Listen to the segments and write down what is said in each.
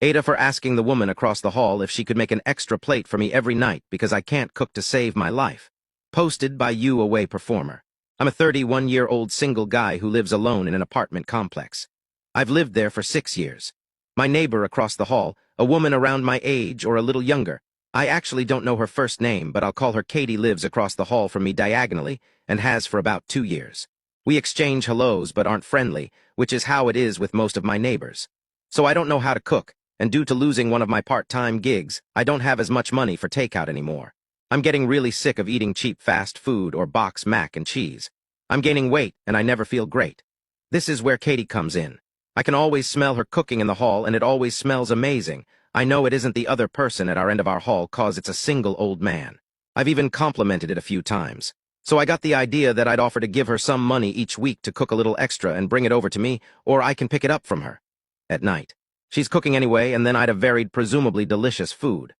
Aitah for asking the woman across the hall if she could make an extra plate for me every night because I can't cook to save my life. Posted by You Away Performer. I'm a 31-year-old single guy who lives alone in an apartment complex. I've lived there for 6 years. My neighbor across the hall, a woman around my age or a little younger. I actually don't know her first name, but I'll call her Katie, lives across the hall from me diagonally and has for about 2 years. We exchange hellos but aren't friendly, which is how it is with most of my neighbors. So I don't know how to cook, and due to losing one of my part-time gigs, I don't have as much money for takeout anymore. I'm getting really sick of eating cheap fast food or box mac and cheese. I'm gaining weight and I never feel great. This is where Katie comes in. I can always smell her cooking in the hall and it always smells amazing. I know it isn't the other person at our end of our hall cause it's a single old man. I've even complimented it a few times. So I got the idea that I'd offer to give her some money each week to cook a little extra and bring it over to me, or I can pick it up from her. At night. She's cooking anyway, and then I'd have varied presumably delicious food.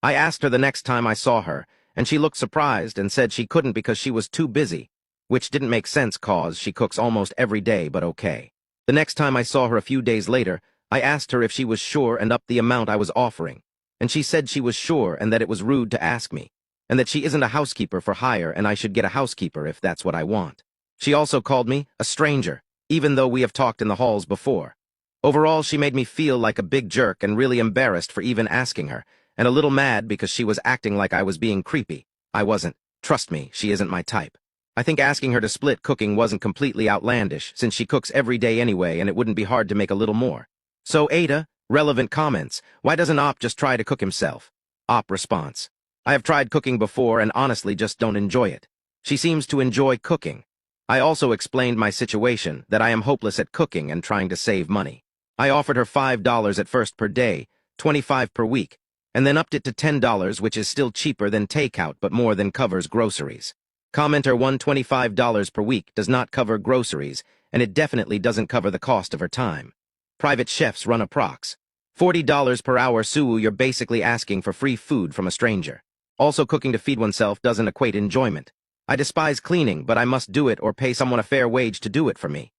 I asked her the next time I saw her, and she looked surprised and said she couldn't because she was too busy, which didn't make sense cause she cooks almost every day, but okay. The next time I saw her a few days later, I asked her if she was sure and upped the amount I was offering, and she said she was sure and that it was rude to ask me, and that she isn't a housekeeper for hire and I should get a housekeeper if that's what I want. She also called me a stranger, even though we have talked in the halls before. Overall, she made me feel like a big jerk and really embarrassed for even asking her, and a little mad because she was acting like I was being creepy. I wasn't. Trust me, she isn't my type. I think asking her to split cooking wasn't completely outlandish, since she cooks every day anyway and it wouldn't be hard to make a little more. So Aitah, relevant comments, why doesn't Op just try to cook himself? Op response. I have tried cooking before and honestly just don't enjoy it. She seems to enjoy cooking. I also explained my situation, that I am hopeless at cooking and trying to save money. I offered her $5 at first per day, $25 per week, and then upped it to $10, which is still cheaper than takeout but more than covers groceries. Commenter $125 per week does not cover groceries, and it definitely doesn't cover the cost of her time. Private chefs run approx. $40 per hour, so you're basically asking for free food from a stranger. Also, cooking to feed oneself doesn't equate enjoyment. I despise cleaning, but I must do it or pay someone a fair wage to do it for me.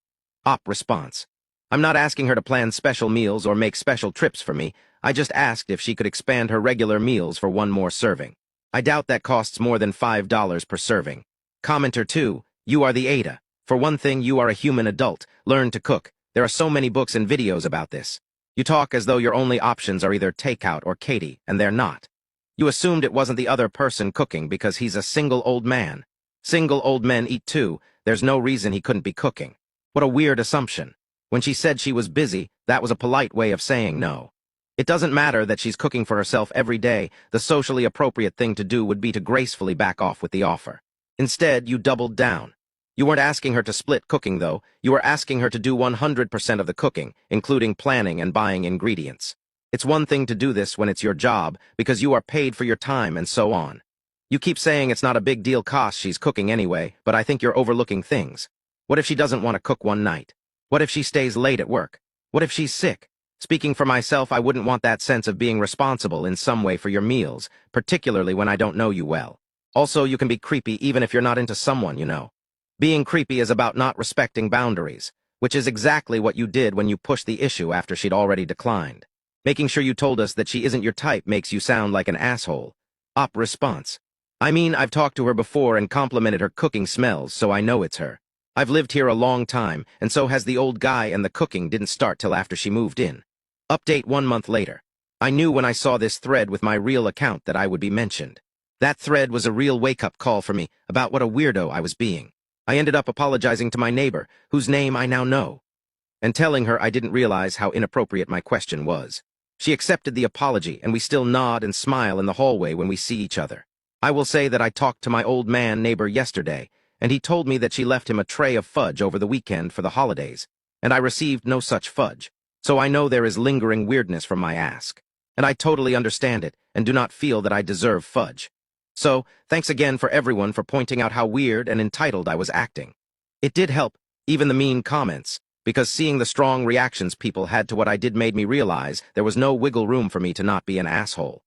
Op response. I'm not asking her to plan special meals or make special trips for me. I just asked if she could expand her regular meals for one more serving. I doubt that costs more than $5 per serving. Commenter 2, you are the Aitah. For one thing, you are a human adult. Learn to cook. There are so many books and videos about this. You talk as though your only options are either takeout or Katie, and they're not. You assumed it wasn't the other person cooking because he's a single old man. Single old men eat too. There's no reason he couldn't be cooking. What a weird assumption. When she said she was busy, that was a polite way of saying no. It doesn't matter that she's cooking for herself every day. The socially appropriate thing to do would be to gracefully back off with the offer. Instead, you doubled down. You weren't asking her to split cooking, though. You were asking her to do 100% of the cooking, including planning and buying ingredients. It's one thing to do this when it's your job, because you are paid for your time and so on. You keep saying it's not a big deal cost she's cooking anyway, but I think you're overlooking things. What if she doesn't want to cook one night? What if she stays late at work? What if she's sick? Speaking for myself, I wouldn't want that sense of being responsible in some way for your meals, particularly when I don't know you well. Also, you can be creepy even if you're not into someone you know. Being creepy is about not respecting boundaries, which is exactly what you did when you pushed the issue after she'd already declined. Making sure you told us that she isn't your type makes you sound like an asshole. Op response. I mean, I've talked to her before and complimented her cooking smells, so I know it's her. I've lived here a long time, and so has the old guy, and the cooking didn't start till after she moved in. Update 1 month later. I knew when I saw this thread with my real account that I would be mentioned. That thread was a real wake-up call for me about what a weirdo I was being. I ended up apologizing to my neighbor, whose name I now know, and telling her I didn't realize how inappropriate my question was. She accepted the apology, and we still nod and smile in the hallway when we see each other. I will say that I talked to my old man neighbor yesterday, and he told me that she left him a tray of fudge over the weekend for the holidays, and I received no such fudge, so I know there is lingering weirdness from my ask. And I totally understand it, and do not feel that I deserve fudge. So, thanks again for everyone for pointing out how weird and entitled I was acting. It did help, even the mean comments, because seeing the strong reactions people had to what I did made me realize there was no wiggle room for me to not be an asshole.